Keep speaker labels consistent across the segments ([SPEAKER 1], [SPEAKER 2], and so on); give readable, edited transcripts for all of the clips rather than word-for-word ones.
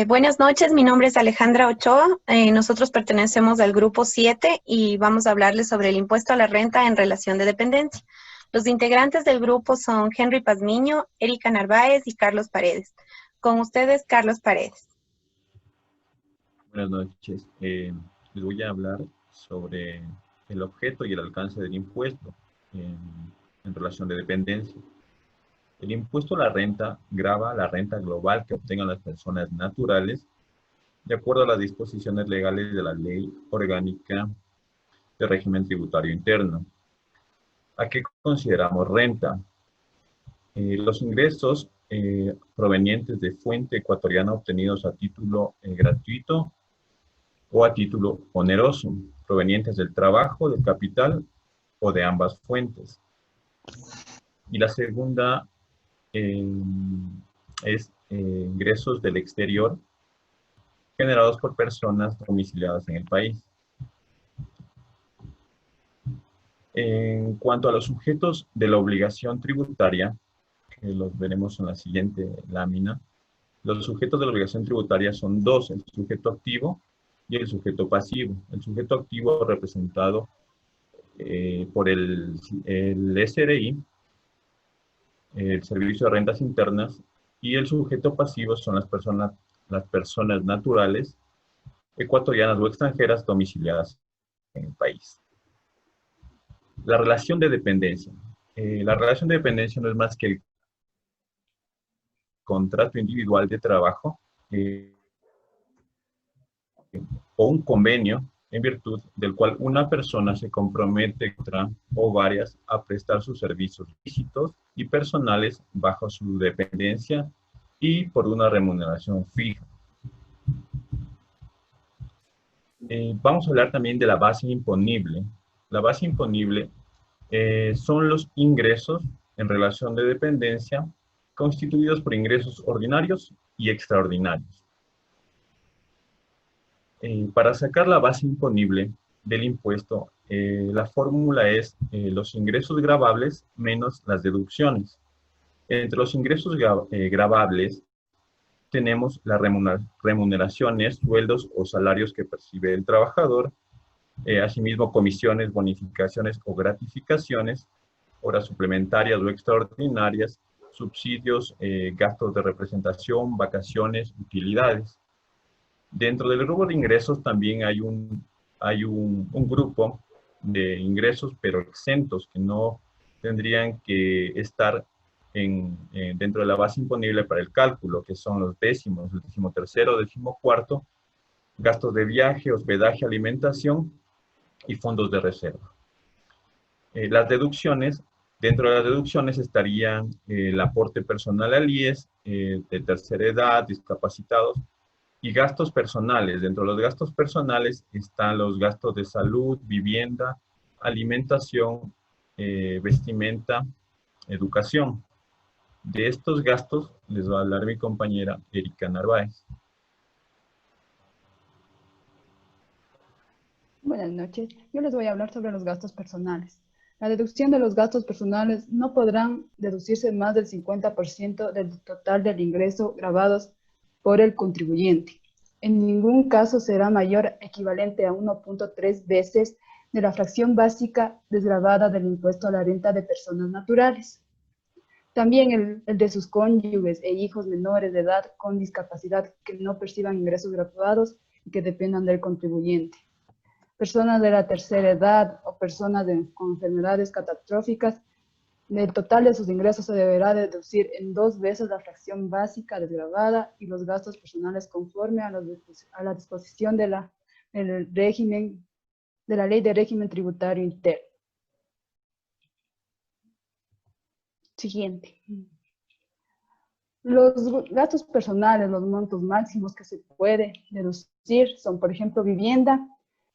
[SPEAKER 1] Buenas noches, mi nombre es Alejandra Ochoa. Nosotros pertenecemos al grupo 7 y vamos a hablarles sobre el impuesto a la renta en relación de dependencia. Los integrantes del grupo son Henry Pazmiño, Erika Narváez y Carlos Paredes. Con ustedes, Carlos Paredes.
[SPEAKER 2] Buenas noches. Les voy a hablar sobre el objeto y el alcance del impuesto en relación de dependencia. El impuesto a la renta grava la renta global que obtengan las personas naturales de acuerdo a las disposiciones legales de la Ley Orgánica de Régimen Tributario Interno. ¿A qué consideramos renta? Los ingresos provenientes de fuente ecuatoriana obtenidos a título gratuito o a título oneroso, provenientes del trabajo, del capital o de ambas fuentes. Y la segunda es ingresos del exterior generados por personas domiciliadas en el país. En cuanto a los sujetos de la obligación tributaria, que los veremos en la siguiente lámina, los sujetos de la obligación tributaria son dos, el sujeto activo y el sujeto pasivo. El sujeto activo representado por el SRI, el Servicio de Rentas Internas, y el sujeto pasivo son las personas naturales, ecuatorianas o extranjeras domiciliadas en el país. La relación de dependencia. La relación de dependencia no es más que el contrato individual de trabajo o un convenio en virtud del cual una persona se compromete contra o varias a prestar sus servicios lícitos y personales bajo su dependencia y por una remuneración fija. Vamos a hablar también de la base imponible. La base imponible son los ingresos en relación de dependencia constituidos por ingresos ordinarios y extraordinarios. Para sacar la base imponible del impuesto, la fórmula es los ingresos gravables menos las deducciones. Entre los ingresos gravables tenemos las remuneraciones, sueldos o salarios que percibe el trabajador, asimismo comisiones, bonificaciones o gratificaciones, horas suplementarias o extraordinarias, subsidios, gastos de representación, vacaciones, utilidades. Dentro del rubro de ingresos también hay un grupo de ingresos, pero exentos, que no tendrían que estar dentro de la base imponible para el cálculo, que son los décimos, el 13º, 14º, gastos de viaje, hospedaje, alimentación y fondos de reserva. Las deducciones, dentro de las deducciones estarían el aporte personal al IES, de tercera edad, discapacitados, y gastos personales. Dentro de los gastos personales están los gastos de salud, vivienda, alimentación, vestimenta, educación. De estos gastos les va a hablar mi compañera Erika Narváez.
[SPEAKER 3] Buenas noches. Yo les voy a hablar sobre los gastos personales. La deducción de los gastos personales no podrán deducirse más del 50% del total del ingreso gravados por el contribuyente. En ningún caso será mayor equivalente a 1.3 veces de la fracción básica desgravada del impuesto a la renta de personas naturales. También el de sus cónyuges e hijos menores de edad con discapacidad que no perciban ingresos gravados y que dependan del contribuyente. Personas de la tercera edad o personas con enfermedades catastróficas, del total de sus ingresos se deberá deducir en 2 veces la fracción básica desgravada y los gastos personales conforme a la disposición de la Ley de Régimen Tributario Interno. Siguiente. Los gastos personales, los montos máximos que se puede deducir son, por ejemplo, vivienda,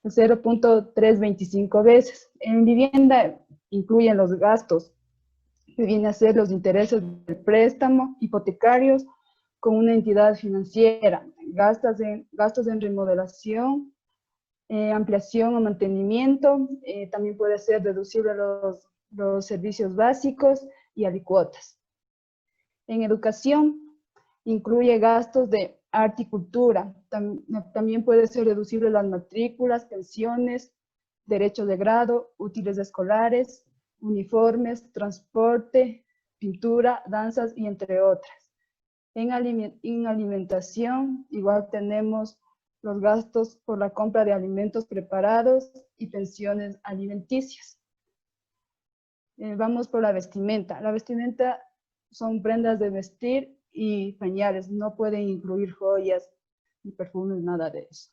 [SPEAKER 3] 0.325 veces. En vivienda incluyen los gastos que vienen a ser los intereses del préstamo, hipotecarios con una entidad financiera, gastos en remodelación, ampliación o mantenimiento, también puede ser deducible los servicios básicos y alicuotas. En educación incluye gastos de arte y cultura. También puede ser deducible las matrículas, pensiones, derechos de grado, útiles escolares, uniformes, transporte, pintura, danzas y entre otras. En alimentación, igual tenemos los gastos por la compra de alimentos preparados y pensiones alimenticias. Vamos por la vestimenta. La vestimenta son prendas de vestir y pañales, no pueden incluir joyas ni perfumes, nada de eso.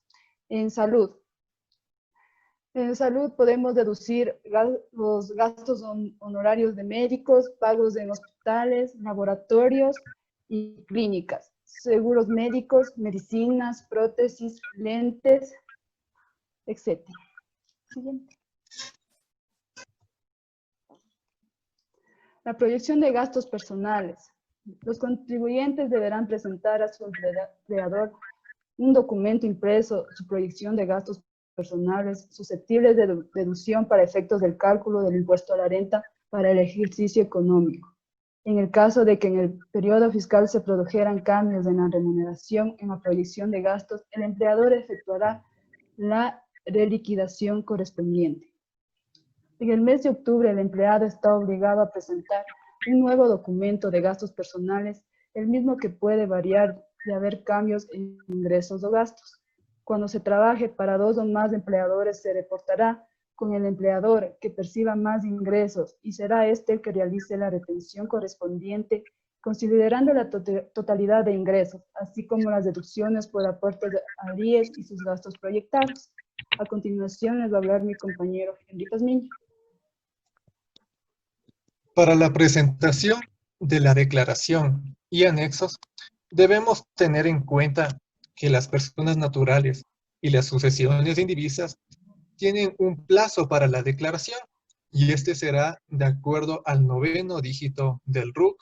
[SPEAKER 3] En salud. En salud podemos deducir los gastos honorarios de médicos, pagos en hospitales, laboratorios y clínicas, seguros médicos, medicinas, prótesis, lentes, etc. Siguiente. La proyección de gastos personales. Los contribuyentes deberán presentar a su empleador un documento impreso, su proyección de gastos personales susceptibles de deducción para efectos del cálculo del impuesto a la renta para el ejercicio económico. En el caso de que en el periodo fiscal se produjeran cambios en la remuneración en la proyección de gastos, el empleador efectuará la reliquidación correspondiente. En el mes de octubre, el empleado está obligado a presentar un nuevo documento de gastos personales, el mismo que puede variar de haber cambios en ingresos o gastos. Cuando se trabaje para 2 o más empleadores, se reportará con el empleador que perciba más ingresos y será este el que realice la retención correspondiente, considerando la totalidad de ingresos, así como las deducciones por aportes al IES y sus gastos proyectados. A continuación les va a hablar mi compañero Henry Pazmiño.
[SPEAKER 4] Para la presentación de la declaración y anexos, debemos tener en cuenta que las personas naturales y las sucesiones indivisas tienen un plazo para la declaración y este será de acuerdo al 9º dígito del RUC,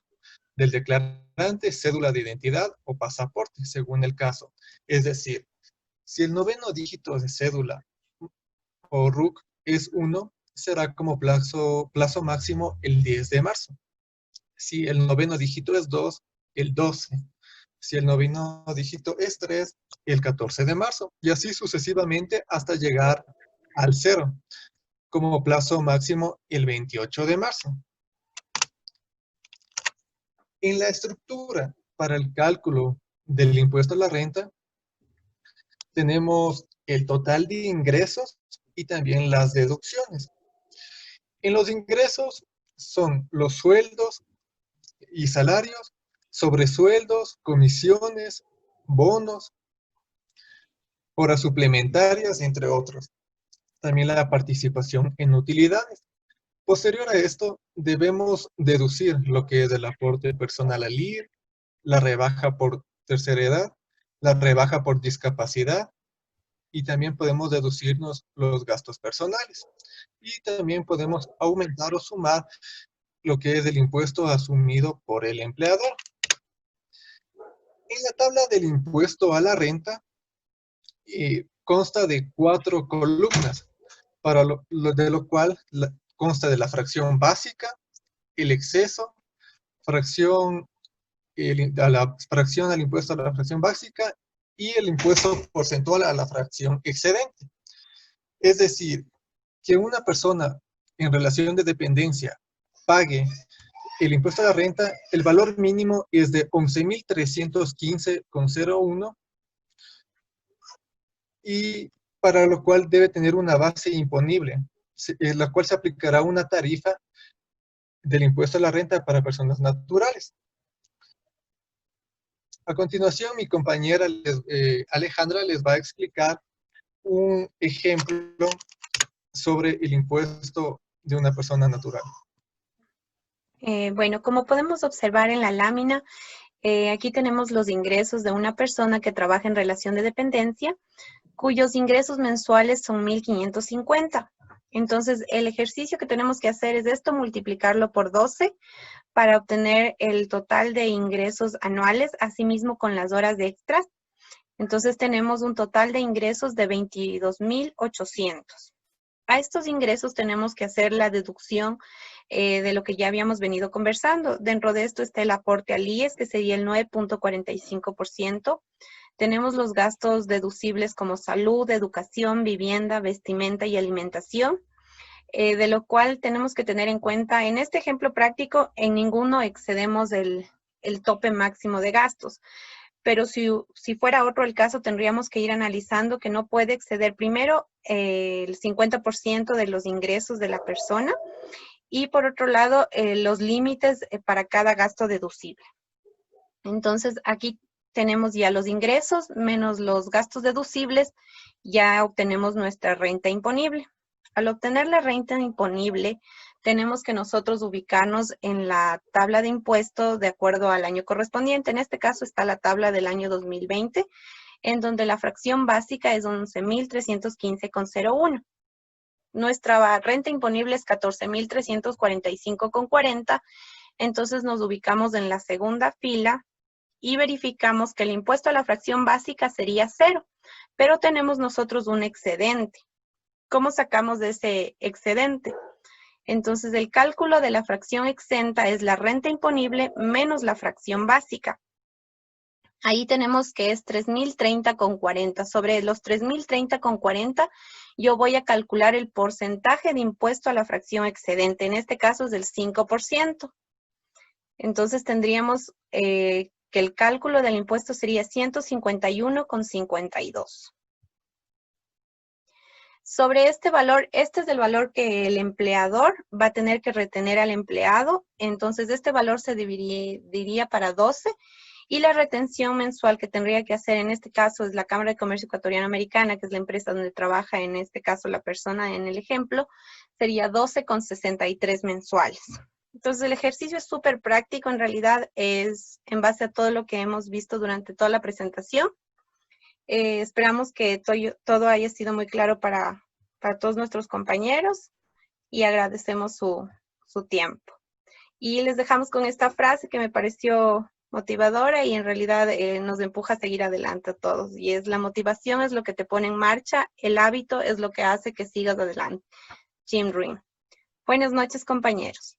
[SPEAKER 4] del declarante, cédula de identidad o pasaporte, según el caso. Es decir, si el 9º dígito de cédula o RUC es 1, será como plazo máximo el 10 de marzo. Si el 9º dígito es 2, el 12. Si el 9º dígito es 3, el 14 de marzo. Y así sucesivamente hasta llegar al 0. Como plazo máximo el 28 de marzo. En la estructura para el cálculo del impuesto a la renta, tenemos el total de ingresos y también las deducciones. En los ingresos son los sueldos y salarios, sobresueldos, comisiones, bonos, horas suplementarias, entre otros. También la participación en utilidades. Posterior a esto, debemos deducir lo que es el aporte personal al IR, la rebaja por tercera edad, la rebaja por discapacidad, y también podemos deducirnos los gastos personales. Y también podemos aumentar o sumar lo que es el impuesto asumido por el empleador. En la tabla del impuesto a la renta, consta de 4 columnas, de lo cual consta de la fracción básica, el exceso, fracción al impuesto a la fracción básica y el impuesto porcentual a la fracción excedente. Es decir, que una persona en relación de dependencia pague el impuesto a la renta, el valor mínimo es de 11.315,01 y para lo cual debe tener una base imponible, la cual se aplicará una tarifa del impuesto a la renta para personas naturales. A continuación, mi compañera Alejandra les va a explicar un ejemplo sobre el impuesto de una persona natural.
[SPEAKER 1] Bueno, como podemos observar en la lámina, aquí tenemos los ingresos de una persona que trabaja en relación de dependencia, cuyos ingresos mensuales son 1.550. Entonces, el ejercicio que tenemos que hacer es esto, multiplicarlo por 12 para obtener el total de ingresos anuales, asimismo con las horas de extras. Entonces, tenemos un total de ingresos de 22.800. A estos ingresos tenemos que hacer la deducción de lo que ya habíamos venido conversando. Dentro de esto está el aporte al IES, que sería el 9.45%. Tenemos los gastos deducibles como salud, educación, vivienda, vestimenta y alimentación, de lo cual tenemos que tener en cuenta, en este ejemplo práctico, en ninguno excedemos el tope máximo de gastos. Pero si fuera otro el caso, tendríamos que ir analizando que no puede exceder primero el 50% de los ingresos de la persona y por otro lado los límites para cada gasto deducible. Entonces aquí tenemos ya los ingresos menos los gastos deducibles, ya obtenemos nuestra renta imponible. Al obtener la renta imponible, tenemos que nosotros ubicarnos en la tabla de impuestos de acuerdo al año correspondiente. En este caso está la tabla del año 2020, en donde la fracción básica es 11.315,01. Nuestra renta imponible es 14.345,40. Entonces nos ubicamos en la segunda fila y verificamos que el impuesto a la fracción básica sería 0, pero tenemos nosotros un excedente. ¿Cómo sacamos de ese excedente? Entonces, el cálculo de la fracción exenta es la renta imponible menos la fracción básica. Ahí tenemos que es 3.030,40. Sobre los 3.030,40, yo voy a calcular el porcentaje de impuesto a la fracción excedente. En este caso es del 5%. Entonces, tendríamos que el cálculo del impuesto sería 151,52. Sobre este valor, este es el valor que el empleador va a tener que retener al empleado. Entonces, este valor se dividiría para 12 y la retención mensual que tendría que hacer en este caso es la Cámara de Comercio Ecuatoriana Americana, que es la empresa donde trabaja en este caso la persona en el ejemplo, sería 12,63 mensuales. Entonces, el ejercicio es súper práctico. En realidad, es en base a todo lo que hemos visto durante toda la presentación. Esperamos que todo haya sido muy claro para todos nuestros compañeros y agradecemos su tiempo. Y les dejamos con esta frase que me pareció motivadora y en realidad nos empuja a seguir adelante a todos. Y es: la motivación es lo que te pone en marcha, el hábito es lo que hace que sigas adelante. Jim Rohn. Buenas noches, compañeros.